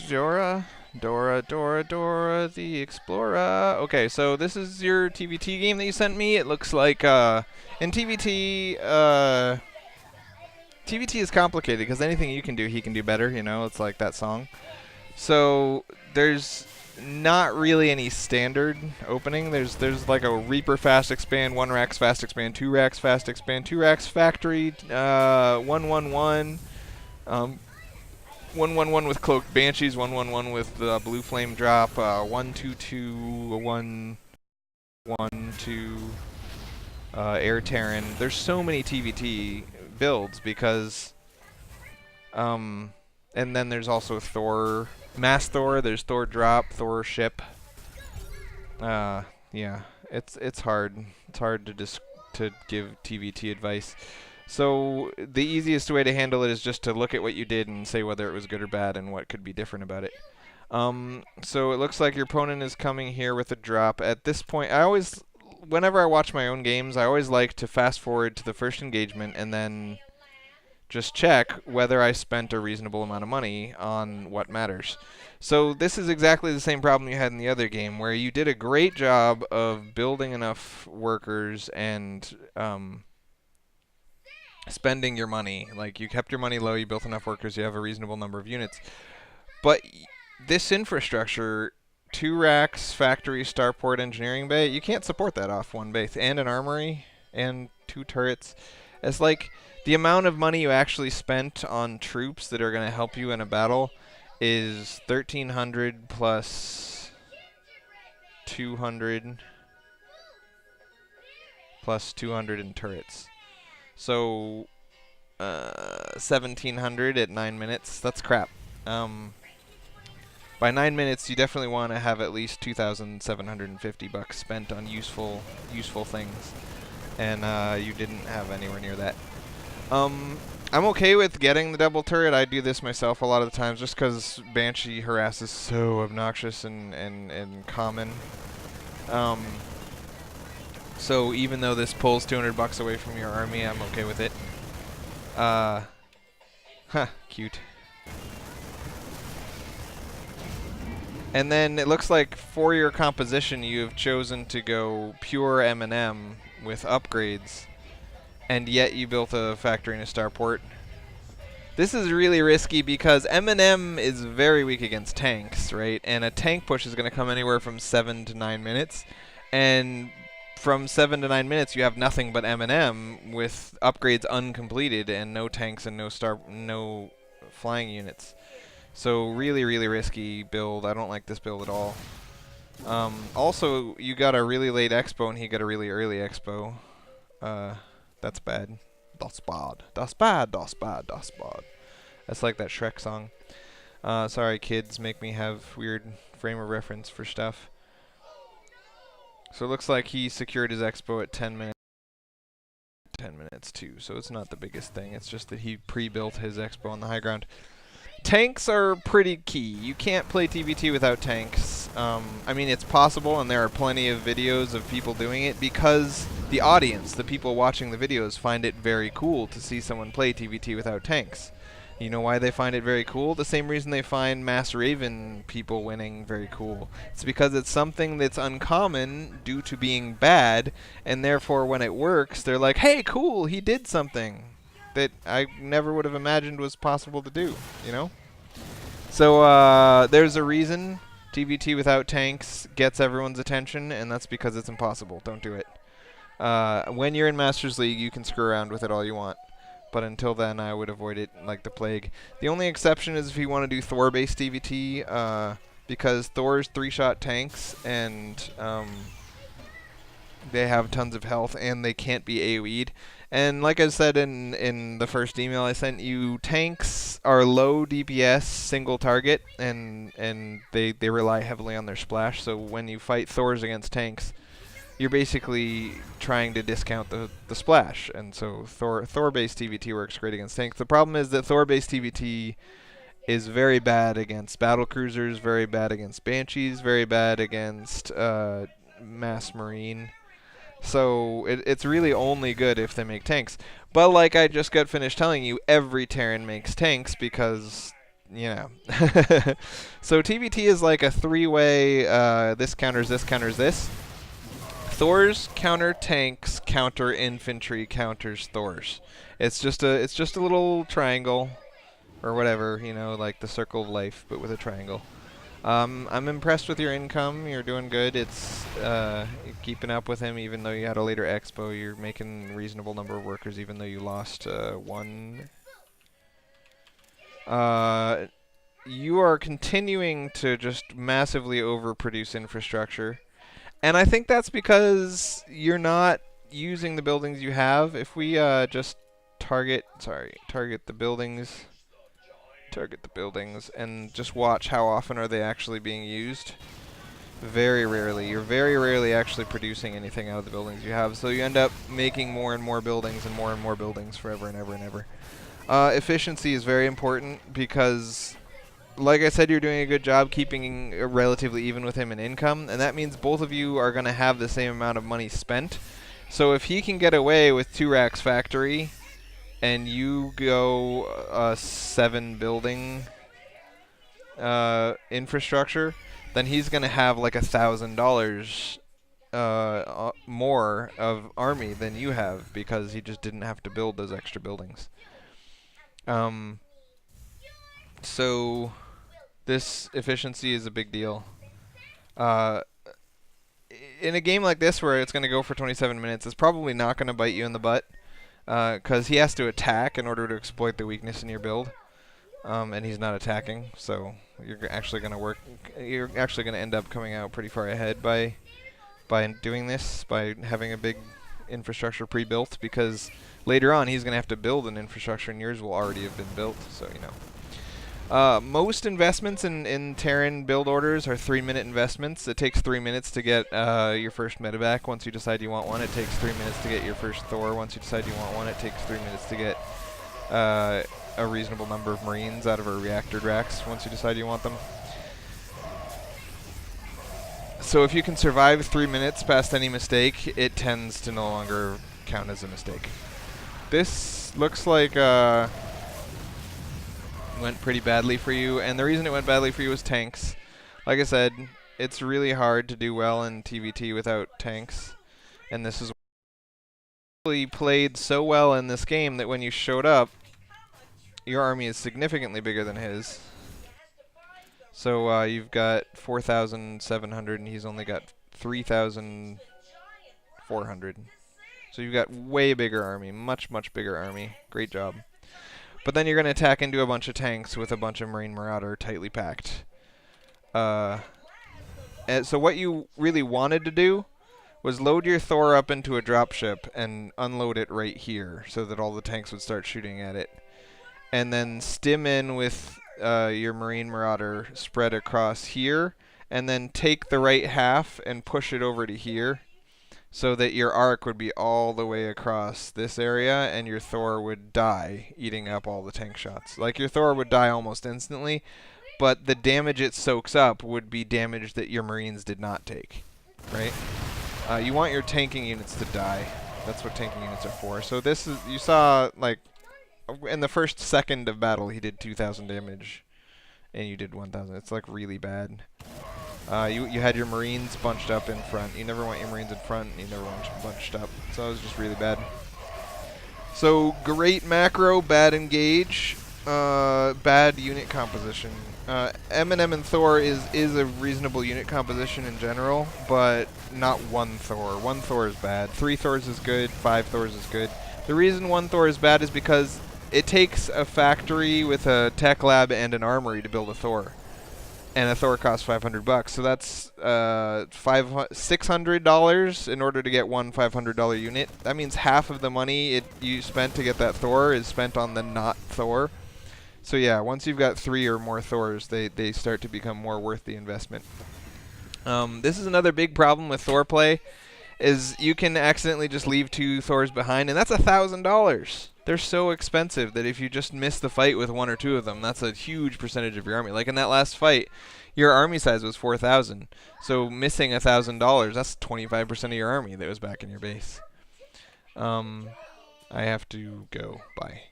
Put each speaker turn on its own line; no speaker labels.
Dora, Dora the Explorer. Okay, so this is your TvT game that you sent me. It looks like in TvT, TvT is complicated because anything you can do, he can do better. You know, it's like that song. So there's not really any standard opening. There's like a Reaper fast expand, 1 racks fast expand, 2 racks fast expand, 2 racks factory, 111. 111 with cloaked banshees, 111 with blue flame drop, 122, 112 air Terran. There's so many TvT builds because and then there's also Thor, Mass Thor. There's Thor drop, Thor ship. Yeah, it's hard. It's hard to give TvT advice. So the easiest way to handle it is just to look at what you did and say whether it was good or bad and what could be different about it. So it looks like your opponent is coming here with a drop. At this point, whenever I watch my own games, I always like to fast forward to the first engagement and then just check whether I spent a reasonable amount of money on what matters. So this is exactly the same problem you had in the other game, where you did a great job of building enough workers and spending your money. Like, you kept your money low, you built enough workers, you have a reasonable number of units. But this infrastructure, 2 racks, factory, starport, engineering bay, you can't support that off 1 base. And an armory, and 2 turrets. It's like, the amount of money you actually spent on troops that are going to help you in a battle is 1,300 plus 200 plus 200 in turrets. So, 1,700 at 9 minutes. That's crap. By 9 minutes, you definitely want to have at least 2,750 bucks spent on useful things, and you didn't have anywhere near that. I'm okay with getting the double turret. I do this myself a lot of the times, just because Banshee harass is so obnoxious and common. So even though this pulls 200 bucks away from your army, I'm okay with it. Cute. And then it looks like for your composition, you have chosen to go pure M&M with upgrades, and yet you built a factory and a starport. This is really risky because M&M is very weak against tanks, right? And a tank push is going to come anywhere from 7 to 9 minutes, and from 7 to 9 minutes, you have nothing but M&M with upgrades uncompleted and no tanks and no flying units. So really, really risky build. I don't like this build at all. Also, you got a really late expo and he got a really early expo. That's bad. Das bad. Das bad. Das bad. Das bad. That's like that Shrek song. Sorry, kids, make me have weird frame of reference for stuff. So it looks like he secured his expo at 10 minutes. 10 minutes too, so it's not the biggest thing. It's just that he pre-built his expo on the high ground. Tanks are pretty key. You can't play TvT without tanks. I mean, it's possible, and there are plenty of videos of people doing it because the audience, the people watching the videos, find it very cool to see someone play TvT without tanks. You know why they find it very cool? The same reason they find Mass Raven people winning very cool. It's because it's something that's uncommon due to being bad, and therefore when it works, they're like, hey, cool, he did something that I never would have imagined was possible to do, you know? So there's a reason TvT without tanks gets everyone's attention, and that's because it's impossible. Don't do it. When you're in Masters League, you can screw around with it all you want. But until then, I would avoid it like the plague. The only exception is if you want to do Thor-based TvT, because Thor's 3-shot tanks, and they have tons of health, and they can't be AoE'd. And like I said in the first email I sent you, tanks are low DPS, single target, and they rely heavily on their splash. So when you fight Thors against tanks, you're basically trying to discount the splash. And so Thor-based TvT works great against tanks. The problem is that Thor-based TvT is very bad against battle cruisers, very bad against banshees, very bad against mass marine. So it's really only good if they make tanks. But like I just got finished telling you, every Terran makes tanks because Yeah. So TvT is like a three-way, this counters this, counters this. Thor's counter tanks, counter infantry, counters Thor's. It's just a little triangle, or whatever, you know, like the circle of life, but with a triangle. I'm impressed with your income. You're doing good. It's you're keeping up with him, even though you had a later expo. You're making a reasonable number of workers, even though you lost one. You are continuing to just massively overproduce infrastructure. And I think that's because you're not using the buildings you have. If we just target the buildings, and just watch how often are they actually being used. Very rarely. You're very rarely actually producing anything out of the buildings you have, so you end up making more and more buildings forever and ever and ever. Efficiency is very important because, like I said, you're doing a good job keeping relatively even with him in income, and that means both of you are going to have the same amount of money spent. So if he can get away with 2 racks factory, and you go 7 building infrastructure, then he's going to have like $1,000 more of army than you have because he just didn't have to build those extra buildings. So this efficiency is a big deal. In a game like this where it's going to go for 27 minutes, it's probably not going to bite you in the butt because he has to attack in order to exploit the weakness in your build. And he's not attacking, so you're actually going to end up coming out pretty far ahead by doing this, by having a big infrastructure pre-built, because later on he's going to have to build an infrastructure and yours will already have been built, so you know. Most investments in Terran build orders are 3-minute investments. It takes 3 minutes to get your first medevac once you decide you want one. It takes 3 minutes to get your first Thor once you decide you want one. It takes 3 minutes to get a reasonable number of Marines out of our reactor racks once you decide you want them. So if you can survive 3 minutes past any mistake, it tends to no longer count as a mistake. This looks like went pretty badly for you, and the reason it went badly for you was tanks. Like I said, it's really hard to do well in TvT without tanks, and this is really played so well in this game that when you showed up, your army is significantly bigger than his. So you've got 4,700 and he's only got 3,400. So you've got way bigger army, much bigger army. Great job. But then you're going to attack into a bunch of tanks with a bunch of Marine Marauder tightly packed. So what you really wanted to do was load your Thor up into a dropship and unload it right here so that all the tanks would start shooting at it. And then stim in with your Marine Marauder spread across here, and then take the right half and push it over to here so that your arc would be all the way across this area and your Thor would die, eating up all the tank shots. Like, your Thor would die almost instantly, but the damage it soaks up would be damage that your Marines did not take, right? You want your tanking units to die. That's what tanking units are for. So this is, you saw, like, in the first second of battle, he did 2,000 damage, and you did 1,000. It's like really bad. You had your Marines bunched up in front. You never want your Marines in front. You never want them bunched up. So it was just really bad. So great macro, bad engage, bad unit composition. M&M and Thor is a reasonable unit composition in general, but not one Thor. One Thor is bad. 3 Thors is good. 5 Thors is good. The reason 1 Thor is bad is because it takes a factory with a tech lab and an armory to build a Thor. And a Thor costs $500. So that's $600 in order to get one $500 unit. That means half of the money you spent to get that Thor is spent on the not Thor. So yeah, once you've got 3 or more Thors, they start to become more worth the investment. This is another big problem with Thor play, is you can accidentally just leave 2 Thors behind, and that's $1,000. They're so expensive that if you just miss the fight with 1 or 2 of them, that's a huge percentage of your army. Like in that last fight, your army size was 4,000. So missing $1,000, that's 25% of your army that was back in your base. I have to go. Bye.